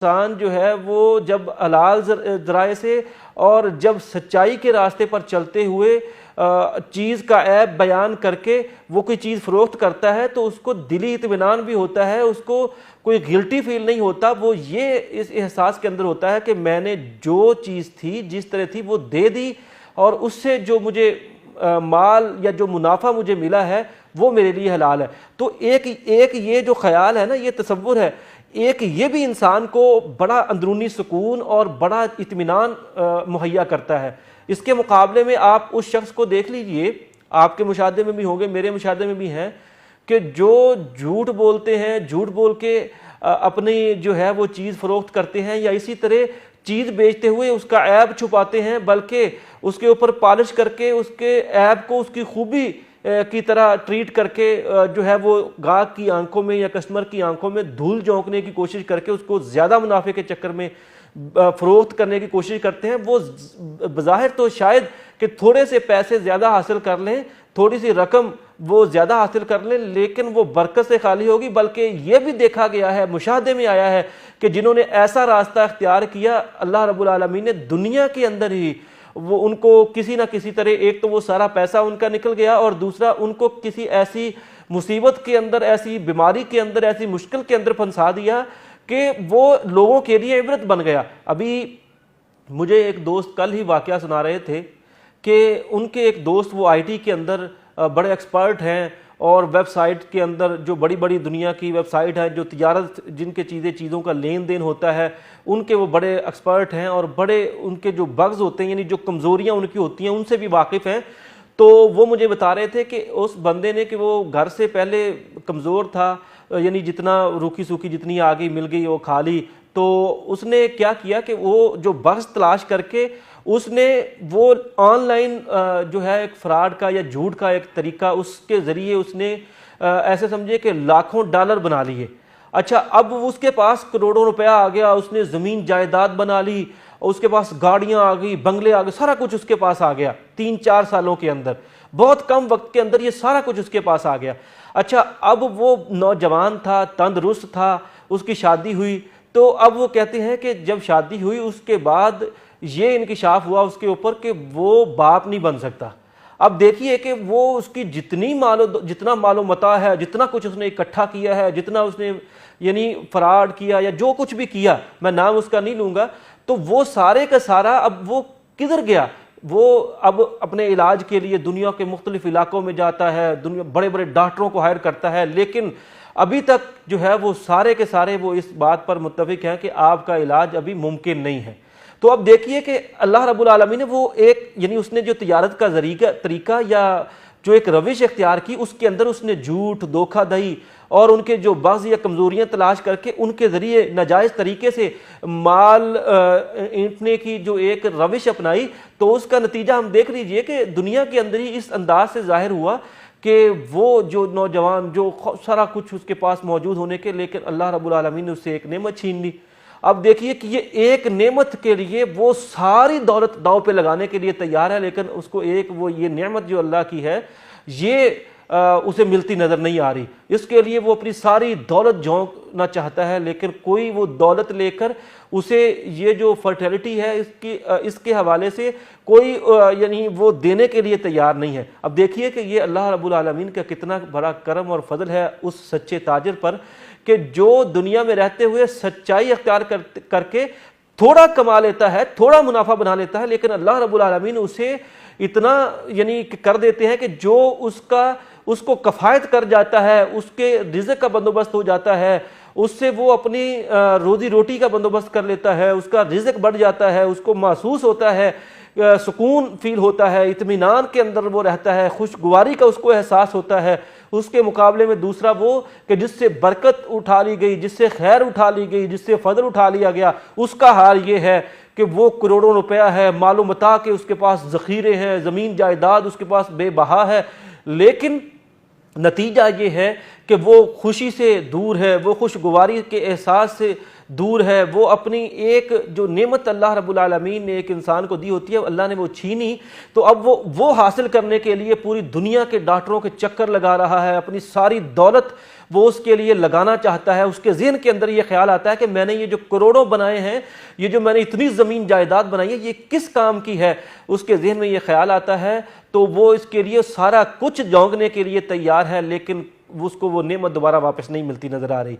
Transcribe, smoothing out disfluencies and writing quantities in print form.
इंसान जो है वो जब हलाल ज़राए से और जब सच्चाई के रास्ते पर चलते हुए चीज़ का ऐब बयान करके वो कोई चीज़ फ़रोख्त करता है तो उसको दिली इत्मीनान भी होता है, उसको कोई गिल्टी फील नहीं होता। वो ये इस एहसास के अंदर होता है कि मैंने जो चीज़ थी जिस तरह थी वो दे दी और उससे जो मुझे माल या जो मुनाफा मुझे मिला है वो मेरे लिए हलाल है। तो एक ये जो ख्याल है ना, ये तसव्वुर है, एक ये भी इंसान को बड़ा अंदरूनी सुकून और बड़ा इत्मीनान मुहैया करता है। इसके मुकाबले में आप उस शख्स को देख लीजिए, आपके मुशाहदे में भी होंगे, मेरे मुशाहदे में भी हैं, कि जो झूठ बोलते हैं, झूठ बोल के अपनी जो है वो चीज़ फ़रोख्त करते हैं या इसी तरह चीज़ बेचते हुए उसका ऐब छुपाते हैं, बल्कि उसके ऊपर पॉलिश करके उसके ऐब को उसकी खूबी की तरह ट्रीट करके जो है वो गाहक की आंखों में या कस्टमर की आंखों में धूल झोंकने की कोशिश करके उसको ज़्यादा मुनाफे के चक्कर में फ़रोख्त करने की कोशिश करते हैं। वो बज़ाहिर तो शायद कि थोड़े से पैसे ज़्यादा हासिल कर लें, थोड़ी सी रकम वो ज़्यादा हासिल कर लें, लेकिन वो बरकत से खाली होगी। बल्कि ये भी देखा गया है, मुशाहदे में आया है कि जिन्होंने ऐसा रास्ता इख्तियार किया, अल्लाह रब्बुल आलमीन ने दुनिया के अंदर ही वो उनको किसी ना किसी तरह, एक तो वो सारा पैसा उनका निकल गया और दूसरा उनको किसी ऐसी मुसीबत के अंदर, ऐसी बीमारी के अंदर, ऐसी मुश्किल के अंदर फंसा दिया कि वो लोगों के लिए इबरत बन गया। अभी मुझे एक दोस्त कल ही वाकया सुना रहे थे कि उनके एक दोस्त वो आईटी के अंदर बड़े एक्सपर्ट हैं और वेबसाइट के अंदर जो बड़ी बड़ी दुनिया की वेबसाइट है, जो तिजारत जिनके चीज़ों का लेन देन होता है, उनके वो बड़े एक्सपर्ट हैं और बड़े उनके जो बग्स होते हैं यानी जो कमज़ोरियाँ उनकी होती हैं उनसे भी वाकिफ़ हैं। तो वो मुझे बता रहे थे कि उस बंदे ने कि वो घर से पहले कमज़ोर था, यानी जितना रूखी सूखी जितनी आ गई मिल गई वो खा ली। तो उसने क्या किया कि वो जो बग्स तलाश करके उसने वो ऑनलाइन जो है एक फ्रॉड का या झूठ का एक तरीका, उसके ज़रिए उसने ऐसे समझिए कि लाखों डॉलर बना लिए। अच्छा, अब उसके पास करोड़ों रुपया आ गया, उसने ज़मीन जायदाद बना ली, उसके पास गाड़ियाँ आ गई, बंगले आ गए, सारा कुछ उसके पास आ गया 3-4 सालों के अंदर, बहुत कम वक्त के अंदर ये सारा कुछ उसके पास आ गया। अच्छा, अब वो नौजवान था, तंदुरुस्त था, उसकी शादी हुई। तो अब वो कहते हैं कि जब शादी हुई उसके बाद ये इंकिशाफ हुआ उसके ऊपर कि वो बाप नहीं बन सकता। अब देखिए कि वो उसकी जितना मालो मता है, जितना कुछ उसने इकट्ठा किया है, जितना उसने यानी फ्रॉड किया या जो कुछ भी किया, मैं नाम उसका नहीं लूँगा, तो वो सारे का सारा अब वो किधर गया? वो अब अपने इलाज के लिए दुनिया के मुख्तलिफ इलाकों में जाता है, दुनिया बड़े बड़े डॉक्टरों को हायर करता है, लेकिन अभी तक जो है वो सारे के सारे वो इस बात पर मुत्तफिक हैं कि आपका इलाज अभी मुमकिन नहीं है। तो अब देखिए कि अल्लाह रब्बुल आलमीन ने वो एक यानी उसने जो तिजारत का तरीका या जो एक रविश इख्तियार की, उसके अंदर उसने झूठ, धोखाधड़ी और उनके जो बाज़ या कमज़ोरियाँ तलाश करके उनके ज़रिए नाजायज़ तरीके से माल ईंटने की जो एक रविश अपनाई। तो उसका नतीजा हम देख लीजिए कि दुनिया के अंदर ही इस अंदाज से ज़ाहिर हुआ कि वो जो नौजवान जो सारा कुछ उसके पास मौजूद होने के, लेकिन अल्लाह रब्बुल आलमीन ने उससे एक नेमत छीन ली। अब देखिए कि ये एक नेमत के लिए वो सारी दौलत दाव पे लगाने के लिए तैयार है, लेकिन उसको एक वो ये नेमत जो अल्लाह की है ये उसे मिलती नज़र नहीं आ रही। इसके लिए वो अपनी सारी दौलत झोंकना चाहता है, लेकिन कोई वो दौलत लेकर उसे ये जो फर्टिलिटी है इसके हवाले से कोई यानी वो देने के लिए तैयार नहीं है। अब देखिए कि ये अल्लाह रब्बुल आलमीन का कितना बड़ा करम और फजल है उस सच्चे ताजिर पर कि जो दुनिया में रहते हुए सच्चाई अख्तियार करके थोड़ा कमा लेता है, थोड़ा मुनाफा बना लेता है, लेकिन अल्लाह रब्बुल आलमीन उसे इतना यानी कर देते हैं कि जो उसको कफ़ायत कर जाता है, उसके रिज़्क़ का बंदोबस्त हो जाता है, उससे वो अपनी रोज़ी रोटी का बंदोबस्त कर लेता है, उसका रिज़्क़ बढ़ जाता है, उसको महसूस होता है, सुकून फील होता है, इत्मीनान के अंदर वो रहता है, खुशगवारी का उसको एहसास होता है। उसके मुकाबले में दूसरा वो कि जिससे बरकत उठा ली गई, जिससे खैर उठा ली गई, जिससे फजल उठा लिया गया, उसका हाल ये है कि वो करोड़ों रुपया है, मालो मता के उसके पास ज़ख़ीरे हैं, ज़मीन जायदाद उसके पास बेबहा है, लेकिन नतीजा ये है कि वो खुशी से दूर है, वो खुशगवारी के एहसास से दूर है, वो अपनी एक जो नेमत अल्लाह रब्बुल आलमीन ने एक इंसान को दी होती है, अल्लाह ने वो छीनी, तो अब वो हासिल करने के लिए पूरी दुनिया के डॉक्टरों के चक्कर लगा रहा है, अपनी सारी दौलत वो उसके लिए लगाना चाहता है। उसके ज़हन के अंदर ये ख्याल आता है कि मैंने ये जो करोड़ों बनाए हैं, ये जो मैंने इतनी ज़मीन जायदाद बनाई है, ये किस काम की है, उसके जहन में ये ख्याल आता है। तो वो इसके लिए सारा कुछ झोंकने के लिए तैयार है, लेकिन उसको वो नेमत दोबारा वापस नहीं मिलती नजर आ रही।